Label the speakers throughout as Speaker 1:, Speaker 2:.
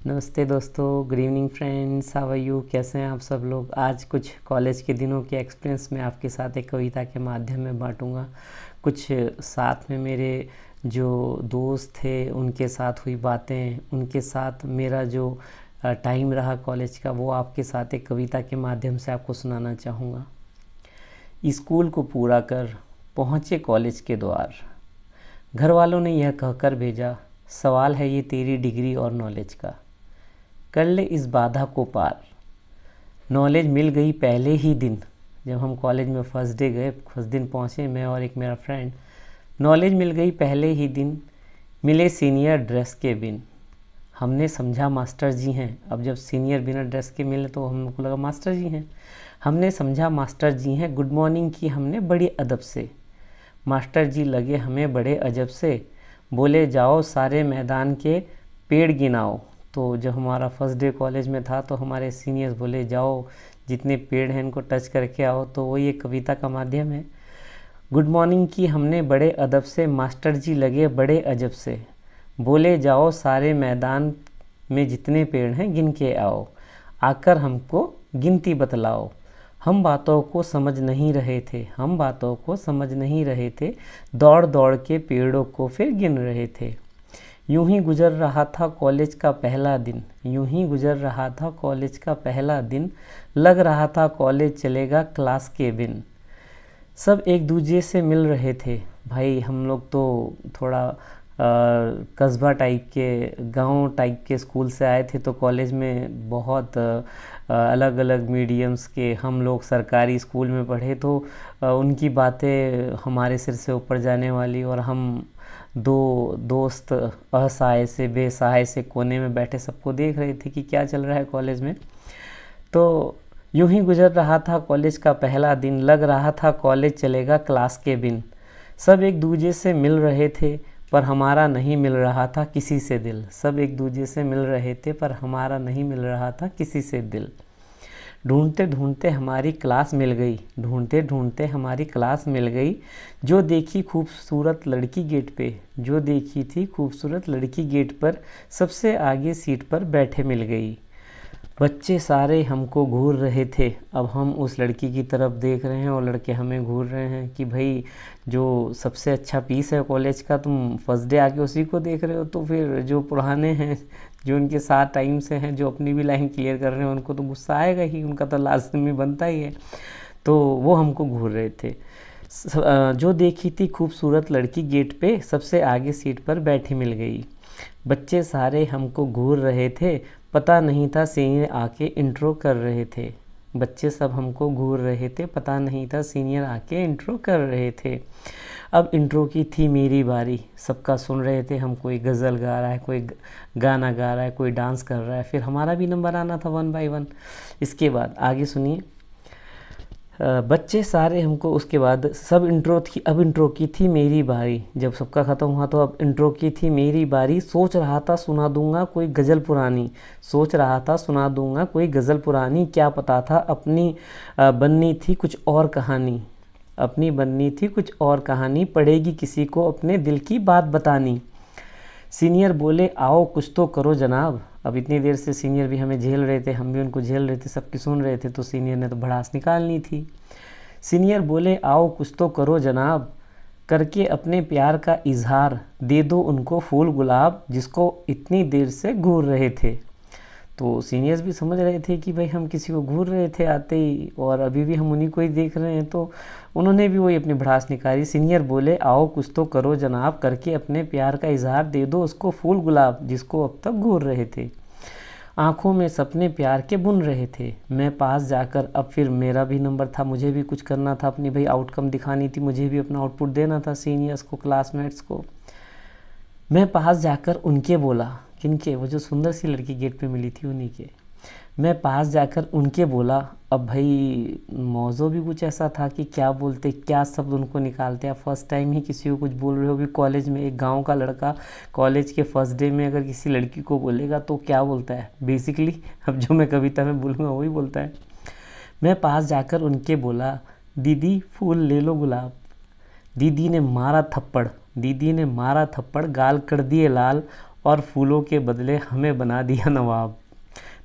Speaker 1: नमस्ते दोस्तों, good evening friends, how are you. कैसे हैं आप सब लोग। आज कुछ कॉलेज के दिनों के एक्सपीरियंस में आपके साथ एक कविता के माध्यम में बांटूंगा। कुछ साथ में मेरे जो दोस्त थे उनके साथ हुई बातें, उनके साथ मेरा जो टाइम रहा कॉलेज का, वो आपके साथ एक कविता के माध्यम से आपको सुनाना चाहूँगा। स्कूल को पूरा कर पहुँचे कॉलेज के द्वार, घर वालों ने यह कहकर भेजा, सवाल है ये तेरी डिग्री और नॉलेज का, कर ले इस बाधा को पार। नॉलेज मिल गई पहले ही दिन, जब हम कॉलेज में फर्स्ट डे गए, फर्स्ट दिन पहुँचे मैं और एक मेरा फ्रेंड। नॉलेज मिल गई पहले ही दिन, मिले सीनियर ड्रेस के बिन। हमने समझा मास्टर जी हैं, अब जब सीनियर बिना ड्रेस के मिले तो हमको लगा मास्टर जी हैं। हमने समझा मास्टर जी हैं, गुड मॉर्निंग की हमने बड़ी अदब से। मास्टर जी लगे हमें बड़े अजब से, बोले जाओ सारे मैदान के पेड़ गिनाओ। तो जब हमारा फर्स्ट डे कॉलेज में था तो हमारे सीनियर्स बोले जाओ जितने पेड़ हैं इनको टच करके आओ। तो वही एक कविता का माध्यम है। गुड मॉर्निंग की हमने बड़े अदब से, मास्टर जी लगे बड़े अजब से, बोले जाओ सारे मैदान में जितने पेड़ हैं गिन के आओ, आकर हमको गिनती बतलाओ। हम बातों को समझ नहीं रहे थे, हम बातों को समझ नहीं रहे थे, दौड़ दौड़ के पेड़ों को फिर गिन रहे थे। यूं ही गुजर रहा था कॉलेज का पहला दिन, यूं ही गुजर रहा था कॉलेज का पहला दिन, लग रहा था कॉलेज चलेगा क्लास के बिन। सब एक दूसरे से मिल रहे थे, भाई हम लोग तो थोड़ा कस्बा टाइप के, गांव टाइप के स्कूल से आए थे। तो कॉलेज में बहुत अलग अलग मीडियम्स के हम लोग सरकारी स्कूल में पढ़े, तो उनकी बातें हमारे सिर से ऊपर जाने वाली। और हम दो दोस्त असहाय से बेसहाय से कोने में बैठे सबको देख रहे थे कि क्या चल रहा है कॉलेज में। तो यूं ही गुजर रहा था कॉलेज का पहला दिन, लग रहा था कॉलेज चलेगा क्लास के बिन। सब एक दूसरे से मिल रहे थे पर हमारा नहीं मिल रहा था किसी से दिल। सब एक दूसरे से मिल रहे थे पर हमारा नहीं मिल रहा था किसी से दिल। ढूंढते ढूंढते हमारी क्लास मिल गई, ढूंढते ढूंढते हमारी क्लास मिल गई। जो देखी खूबसूरत लड़की गेट पे, जो देखी थी खूबसूरत लड़की गेट पर, सबसे आगे सीट पर बैठे मिल गई। बच्चे सारे हमको घूर रहे थे, अब हम उस लड़की की तरफ देख रहे हैं और लड़के हमें घूर रहे हैं कि भाई जो सबसे अच्छा पीस है कॉलेज का, तुम फर्स्ट डे आके उसी को देख रहे हो। तो फिर जो पुराने हैं, जो उनके साथ टाइम से हैं, जो अपनी भी लाइन क्लियर कर रहे हैं, उनको तो गुस्सा आएगा ही, उनका तो लाजमी बनता ही है। तो वो हमको घूर रहे थे। जो देखी थी खूबसूरत लड़की गेट पे, सबसे आगे सीट पर बैठी मिल गई। बच्चे सारे हमको घूर रहे थे, पता नहीं था सीनियर आके इंट्रो कर रहे थे। बच्चे सब हमको घूर रहे थे, पता नहीं था सीनियर आके इंट्रो कर रहे थे। अब इंट्रो की थी मेरी बारी, सबका सुन रहे थे, हम कोई गज़ल गा रहा है, कोई गाना गा रहा है, कोई डांस कर रहा है, फिर हमारा भी नंबर आना था 1 बाय 1। इसके बाद आगे सुनिए। बच्चे सारे हमको, उसके बाद सब इंट्रो थी, अब इंट्रो की थी मेरी बारी। जब सबका ख़त्म हुआ तो अब इंट्रो की थी मेरी बारी। सोच रहा था सुना दूंगा कोई गज़ल पुरानी, सोच रहा था सुना दूंगा कोई गज़ल पुरानी। क्या पता था अपनी बननी थी कुछ और कहानी, अपनी बननी थी कुछ और कहानी, पड़ेगी किसी को अपने दिल की बात बतानी। सीनियर बोले आओ कुछ तो करो जनाब। अब इतनी देर से सीनियर भी हमें झेल रहे थे, हम भी उनको झेल रहे थे, सबकी सुन रहे थे, तो सीनियर ने तो भड़ास निकालनी थी। सीनियर बोले आओ कुछ तो करो जनाब, करके अपने प्यार का इजहार, दे दो उनको फूल गुलाब जिसको इतनी देर से घूर रहे थे। तो सीनियर्स भी समझ रहे थे कि भाई हम किसी को घूर रहे थे आते ही, और अभी भी हम उन्हीं को ही देख रहे हैं, तो उन्होंने भी वही अपनी भड़ास निकाली। सीनियर बोले आओ कुछ तो करो जनाब, करके अपने प्यार का इजहार, दे दो उसको फूल गुलाब जिसको अब तक घूर रहे थे। आंखों में सपने प्यार के बुन रहे थे, मैं पास जाकर, अब फिर मेरा भी नंबर था, मुझे भी कुछ करना था, अपनी भाई आउटकम दिखानी थी, मुझे भी अपना आउटपुट देना था सीनियर्स को, क्लासमेट्स को। मैं पास जाकर उनके बोला, किनके, वो जो सुंदर सी लड़की गेट पे मिली थी उन्हीं के। मैं पास जाकर उनके बोला, अब भाई मौजू भी कुछ ऐसा था कि क्या बोलते, क्या शब्द उनको निकालते। आप फर्स्ट टाइम ही किसी को कुछ बोल रहे हो भी कॉलेज में, एक गांव का लड़का कॉलेज के फर्स्ट डे में अगर किसी लड़की को बोलेगा तो क्या बोलता है बेसिकली। अब जो मैं कविता में बोलूँगा वही बोलता है। मैं पास जाकर उनके बोला, दीदी फूल ले लो गुलाब। दीदी ने मारा थप्पड़, दीदी ने मारा थप्पड़, गाल कर दिए लाल, और फूलों के बदले हमें बना दिया नवाब।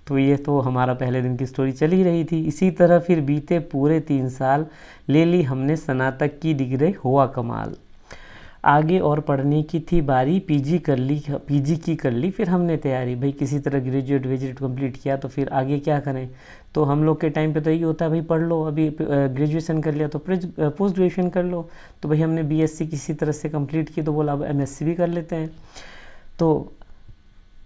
Speaker 1: तो ये तो हमारा पहले दिन की स्टोरी चल ही रही थी। इसी तरह फिर बीते पूरे 3 साल, ले ली हमने स्नातक की डिग्री, हुआ कमाल। आगे और पढ़ने की थी बारी, पीजी की कर ली फिर हमने तैयारी। भाई किसी तरह ग्रेजुएट कंप्लीट किया तो फिर आगे क्या करें। तो हम लोग के टाइम पे तो यही होता है, भाई पढ़ लो, अभी ग्रेजुएशन कर लिया तो पोस्ट ग्रेजुएशन कर लो। तो भाई हमने बीएससी किसी तरह से कंप्लीट की, तो बोला अब एमएससी भी कर लेते हैं। तो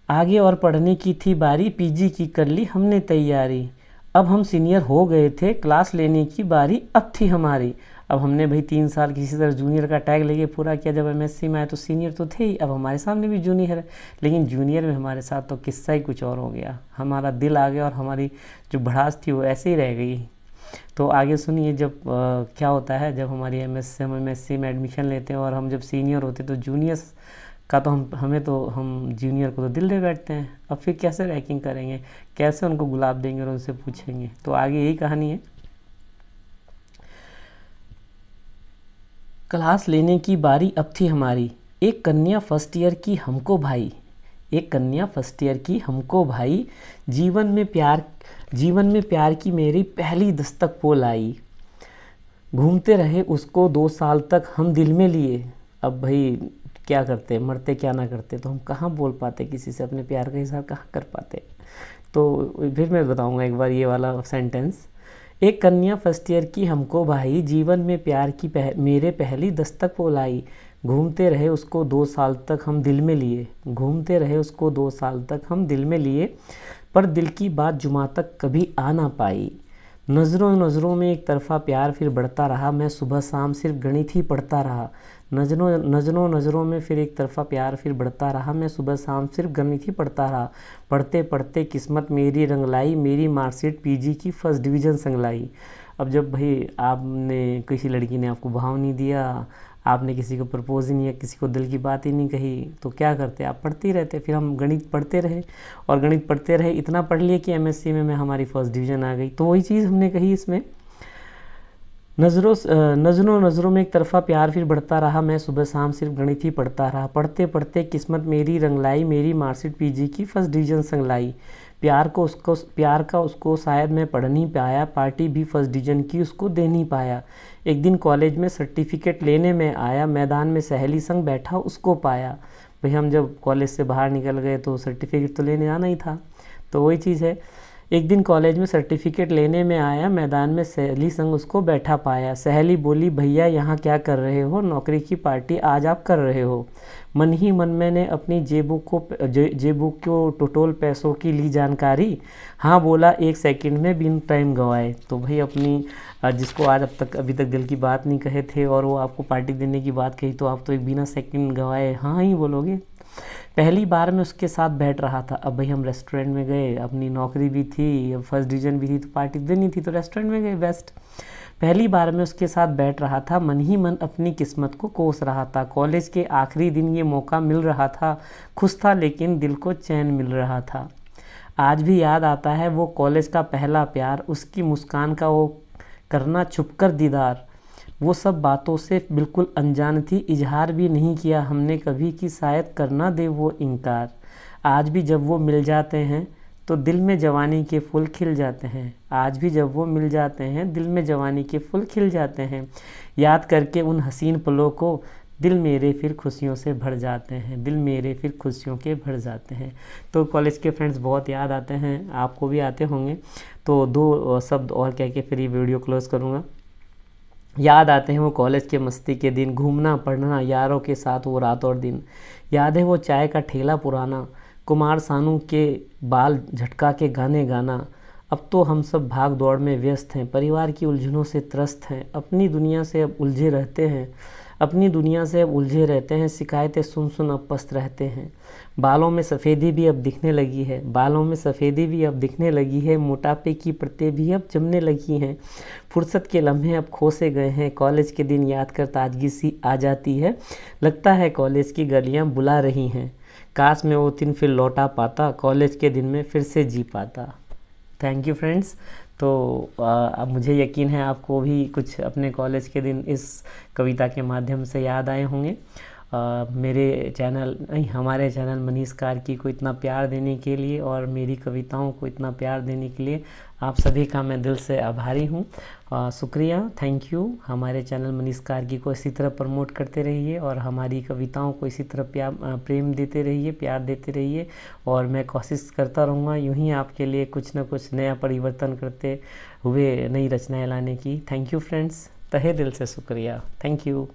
Speaker 1: आगे और पढ़ने की थी बारी, पीजी की कर ली हमने तैयारी। अब हम सीनियर हो गए थे, क्लास लेने की बारी अब थी हमारी। अब हमने भाई 3 साल किसी तरह जूनियर का टैग लेके पूरा किया। जब एमएससी में आए तो सीनियर तो थे ही, अब हमारे सामने भी जूनियर है। लेकिन जूनियर में हमारे साथ तो किस्सा ही कुछ और हो गया। हमारा दिल आ गया और हमारी जो भड़ास थी वो ऐसे ही रह गई। तो आगे सुनिए, जब क्या होता है, जब हमारी हम एमएससी में एडमिशन लेते हैं और हम जब सीनियर होते तो जूनियर्स का तो हम जूनियर को तो दिल दे बैठते हैं। अब फिर कैसे रैंकिंग करेंगे, कैसे उनको गुलाब देंगे और उनसे पूछेंगे। तो आगे यही कहानी है। क्लास लेने की बारी अब थी हमारी, एक कन्या फर्स्ट ईयर की हमको भाई, एक कन्या फर्स्ट ईयर की हमको भाई। जीवन में प्यार की मेरी पहली दस्तक वो लाई। घूमते रहे उसको 2 साल तक हम दिल में लिए। अब भाई क्या करते, मरते क्या ना करते, तो हम कहाँ बोल पाते किसी से, अपने प्यार का इजहार कहाँ कर पाते। तो फिर मैं बताऊँगा एक बार ये वाला सेंटेंस। एक कन्या फर्स्ट ईयर की हमको भाई, जीवन में प्यार की मेरे पहली दस्तक वो लाई। घूमते रहे उसको 2 साल तक हम दिल में लिए, घूमते रहे उसको 2 साल तक हम दिल में लिए। पर दिल की बात जुमा तक कभी आ ना पाई। नज़रों में एक तरफा प्यार फिर बढ़ता रहा, मैं सुबह शाम सिर्फ गणित ही पढ़ता रहा। नज़रों में फिर एक तरफा प्यार फिर बढ़ता रहा, मैं सुबह शाम सिर्फ गणित ही पढ़ता रहा। पढ़ते पढ़ते किस्मत मेरी रंग लाई, मेरी मार्कशीट पीजी की फर्स्ट डिवीज़न संग लाई। अब जब भाई आपने, किसी लड़की ने आपको भाव नहीं दिया, आपने किसी को प्रपोज ही नहीं किया, किसी को दिल की बात ही नहीं कही, तो क्या करते, आप पढ़ते ही रहते। फिर हम गणित पढ़ते रहे और गणित पढ़ते रहे, इतना पढ़ लिए कि एमएससी में हमारी फर्स्ट डिवीज़न आ गई। तो वही चीज़ हमने कही इसमें। नज़रों में एक तरफा प्यार फिर बढ़ता रहा, मैं सुबह शाम सिर्फ गणित ही पढ़ता रहा। पढ़ते पढ़ते किस्मत मेरी रंग लाई, मेरी मार्कशीट पीजी की फर्स्ट डिवीज़न संग लाई। प्यार का उसको शायद मैं पढ़ नहीं पाया, पार्टी भी फर्स्ट डिवीज़न की उसको दे नहीं पाया। एक दिन कॉलेज में सर्टिफिकेट लेने में आया, मैदान में सहेली संग बैठा उसको पाया। भाई हम जब कॉलेज से बाहर निकल गए तो सर्टिफिकेट तो लेने आना ही था। तो वही चीज़ है, एक दिन कॉलेज में सर्टिफिकेट लेने में आया, मैदान में सहेली संग उसको बैठा पाया। सहेली बोली, भैया यहाँ क्या कर रहे हो, नौकरी की पार्टी आज आप कर रहे हो। मन ही मन मैंने अपनी जेबुक को टोटल पैसों की ली जानकारी। हाँ बोला 1 सेकंड में बिन टाइम गवाए। तो भाई अपनी जिसको आज अभी तक दिल की बात नहीं कहे थे और वो आपको पार्टी देने की बात कही, तो आप तो एक बिना सेकंड गवाए हाँ ही बोलोगे। पहली बार मैं उसके साथ बैठ रहा था। अब भाई हम रेस्टोरेंट में गए, अपनी नौकरी भी थी, फर्स्ट डिवीज़न भी थी, तो पार्टी देनी थी, तो रेस्टोरेंट में गए बेस्ट। पहली बार मैं उसके साथ बैठ रहा था, मन ही मन अपनी किस्मत को कोस रहा था। कॉलेज के आखिरी दिन ये मौका मिल रहा था, खुश था लेकिन दिल को चैन मिल रहा था। आज भी याद आता है वो कॉलेज का पहला प्यार, उसकी मुस्कान का वो करना छुपकर दीदार। वो सब बातों से बिल्कुल अनजान थी, इजहार भी नहीं किया हमने कभी कि शायद करना दे वो इनकार। आज भी जब वो मिल जाते हैं तो दिल में जवानी के फूल खिल जाते हैं। आज भी जब वो मिल जाते हैं दिल में जवानी के फूल खिल जाते हैं। याद करके उन हसीन पलों को दिल मेरे फिर खुशियों से भर जाते हैं, दिल मेरे फिर खुशियों के भर जाते हैं। तो कॉलेज के फ्रेंड्स बहुत याद आते हैं, आपको भी आते होंगे। तो 2 शब्द और कह के फिर ये वीडियो क्लोज़ करूँगा। याद आते हैं वो कॉलेज के मस्ती के दिन, घूमना पढ़ना यारों के साथ वो रात और दिन। याद है वो चाय का ठेला पुराना, कुमार सानू के बाल झटका के गाने गाना। अब तो हम सब भाग दौड़ में व्यस्त हैं, परिवार की उलझनों से त्रस्त हैं, अपनी दुनिया से अब उलझे रहते हैं, शिकायतें सुन अब पस्त रहते हैं। बालों में सफ़ेदी भी अब दिखने लगी है, मोटापे की परतें भी अब जमने लगी हैं। फुर्सत के लम्हे अब खो से गए हैं, कॉलेज के दिन याद कर ताजगी सी आ जाती है। लगता है कॉलेज की गलियां बुला रही हैं, काश मैं वो दिन फिर लौटा पाता, कॉलेज के दिन में फिर से जी पाता। Thank you friends. तो अब मुझे यकीन है आपको भी कुछ अपने कॉलेज के दिन इस कविता के माध्यम से याद आए होंगे। मेरे चैनल नहीं, हमारे चैनल मनीष कार्की को इतना प्यार देने के लिए और मेरी कविताओं को इतना प्यार देने के लिए आप सभी का मैं दिल से आभारी हूँ। शुक्रिया, थैंक यू। हमारे चैनल मनीष कार्की को इसी तरह प्रमोट करते रहिए और हमारी कविताओं को इसी तरह प्रेम देते रहिए, प्यार देते रहिए, और मैं कोशिश करता रहूँगा यूँ ही आपके लिए कुछ न कुछ नया परिवर्तन करते हुए नई रचनाएं लाने की। थैंक यू फ्रेंड्स, तहे दिल से शुक्रिया, थैंक यू।